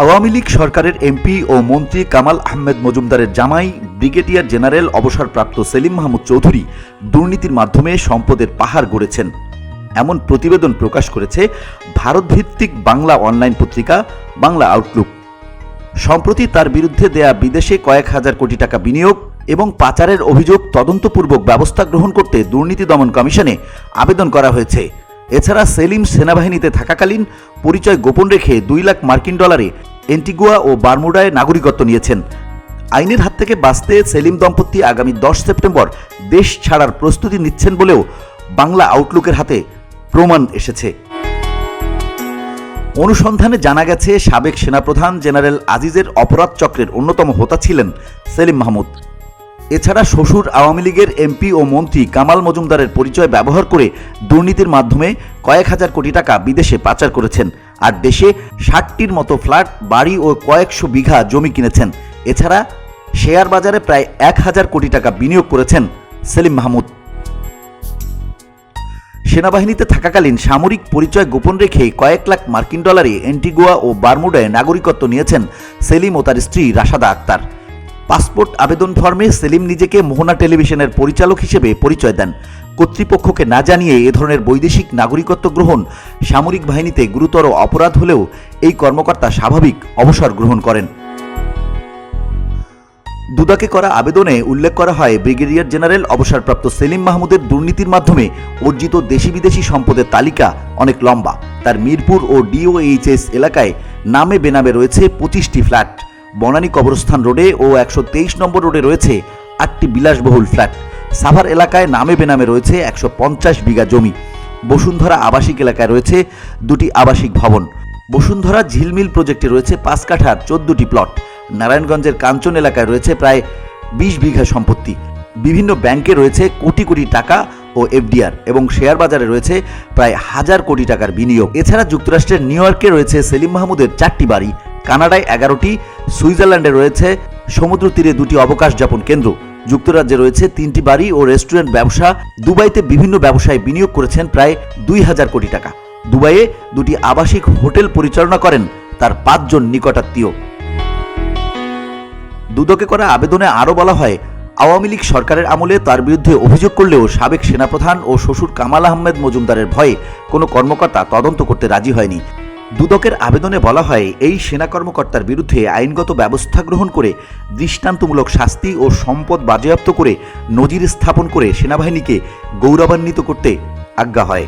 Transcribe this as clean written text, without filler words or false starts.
আওয়ামী লীগ সরকারের এমপি ও মন্ত্রী কামাল আহমেদ মজুমদারের জামাই ব্রিগেডিয়ার জেনারেল অবসরপ্রাপ্ত সেলিম মাহমুদ চৌধুরী দুর্নীতির মাধ্যমে সম্পদের পাহাড় গড়েছেন এমন প্রতিবেদন প্রকাশ করেছে ভারতভিত্তিক বাংলা অনলাইন পত্রিকা বাংলা আউটলুক। সম্প্রতি তার বিরুদ্ধে দেয়া বিদেশে কয়েক হাজার কোটি টাকা বিনিয়োগ এবং পাচারের অভিযোগ তদন্তপূর্বক ব্যবস্থা গ্রহণ করতে দুর্নীতি দমন কমিশনে আবেদন করা হয়েছে। এছাড়া সেলিম সেনাবাহিনীতে থাকাকালীন পরিচয় গোপন রেখে 2 লাখ মার্কিন ডলারে এন্টিগুয়া ও বারমুডায় নাগরিকত্ব নিয়েছেন। আইনের হাত থেকে বাঁচতে সেলিম দম্পতি আগামী 10 সেপ্টেম্বর দেশ ছাড়ার প্রস্তুতি নিচ্ছেন বলেও বাংলা আউটলুকের হাতে প্রমাণ এসেছে। অনুসন্ধানে জানা গেছে সাবেক সেনাপ্রধান জেনারেল আজিজের অপরাধ চক্রের অন্যতম হোতা ছিলেন সেলিম মাহমুদ। এছাড়া শ্বশুর আওয়ামী লীগের এমপি ও মন্ত্রী কামাল মজুমদারের পরিচয় ব্যবহার করে দুর্নীতির মাধ্যমে কয়েক হাজার কোটি টাকা বিদেশে পাচার করেছেন আর দেশে 60টির মতো ফ্ল্যাট, বাড়ি ও কয়েকশো বিঘা জমি কিনেছেন। এছাড়া শেয়ার বাজারে প্রায় 1000 কোটি টাকা বিনিয়োগ করেছেন সেলিম মাহমুদ। সেনাবাহিনীতে থাকাকালীন সামরিক পরিচয় গোপন রেখে কয়েক লাখ মার্কিন ডলারে এন্টিগুয়া ও বারমুডায় নাগরিকত্ব নিয়েছেন সেলিম ও তার স্ত্রী রাশাদা আক্তার। পাসপোর্ট আবেদন ফর্মে সেলিম নিজেকে মোহনা টেলিভিশনের পরিচালক হিসেবে পরিচয় দেন। কর্তৃপক্ষকে না জানিয়ে এ ধরনের বৈদেশিক নাগরিকত্ব গ্রহণ সামরিক বাহিনীতে গুরুতর অপরাধ হলেও এই কর্মকর্তা স্বাভাবিক অবসর গ্রহণ করেন। দুদকে করা আবেদনে উল্লেখ করা হয়, ব্রিগেডিয়ার জেনারেল অবসরপ্রাপ্ত সেলিম মাহমুদের দুর্নীতির মাধ্যমে অর্জিত দেশি বিদেশি সম্পদের তালিকা অনেক লম্বা। তার মিরপুর ও ডিওএইচএস এলাকায় নামে বেনামে রয়েছে 25টি ফ্ল্যাট, বনানী কবরস্থান রোডে ও 123 নম্বর রোডে রয়েছে 8টি বিলাসবহুল ফ্ল্যাট, সাভার এলাকায় নামে বেনামে রয়েছে 150 বিঘা জমি, বসুন্ধরা আবাসিক এলাকায় রয়েছে 2টি আবাসিক ভবন, বসুন্ধরা ঝিলমিল প্রজেক্টে রয়েছে 5 কাঠার 14টি প্লট, নারায়ণগঞ্জের কাঞ্চন এলাকায় রয়েছে প্রায় 20 বিঘা সম্পত্তি, বিভিন্ন ব্যাংকে রয়েছে কোটি কোটি টাকা ও এফডিআর এবং শেয়ার বাজারে রয়েছে প্রায় 1000 কোটি টাকার বিনিয়োগ। এছাড়া যুক্তরাষ্ট্রের নিউ ইয়র্কে রয়েছে সেলিম মাহমুদের 4টি বাড়ি, কানাডায় 11টি, সুইজারল্যান্ডে রয়েছে সমুদ্র তীরে 2টি অবকাশ যাপন কেন্দ্র, যুক্তরাজ্যে রয়েছে 3টি বাড়ি ও রেস্টুরেন্ট ব্যবসা, দুবাইতে বিভিন্ন ব্যবসায় বিনিয়োগ করেছেন প্রায় 2000 কোটি টাকা। দুবাইয়ে 2টি আবাসিক হোটেল পরিচালনা করেন তার 5 জন নিকটাত্মীয়। দুদকে করা আবেদনে আরও বলা হয়, আওয়ামী লীগ সরকারের আমলে তার বিরুদ্ধে অভিযোগ করলেও সাবেক সেনাপ্রধান ও শ্বশুর কামাল আহমেদ মজুমদারের ভয়ে কোনো কর্মকর্তা তদন্ত করতে রাজি হয়নি। দুদকের আবেদনে বলা হয়, এই সেনা কর্মকর্তার বিরুদ্ধে আইনগত ব্যবস্থা গ্রহণ করে দৃষ্টান্তমূলক শাস্তি ও সম্পদ বাজেয়াপ্ত করে নজির স্থাপন করে সেনাবাহিনীকে গৌরবান্বিত করতে আজ্ঞা হয়।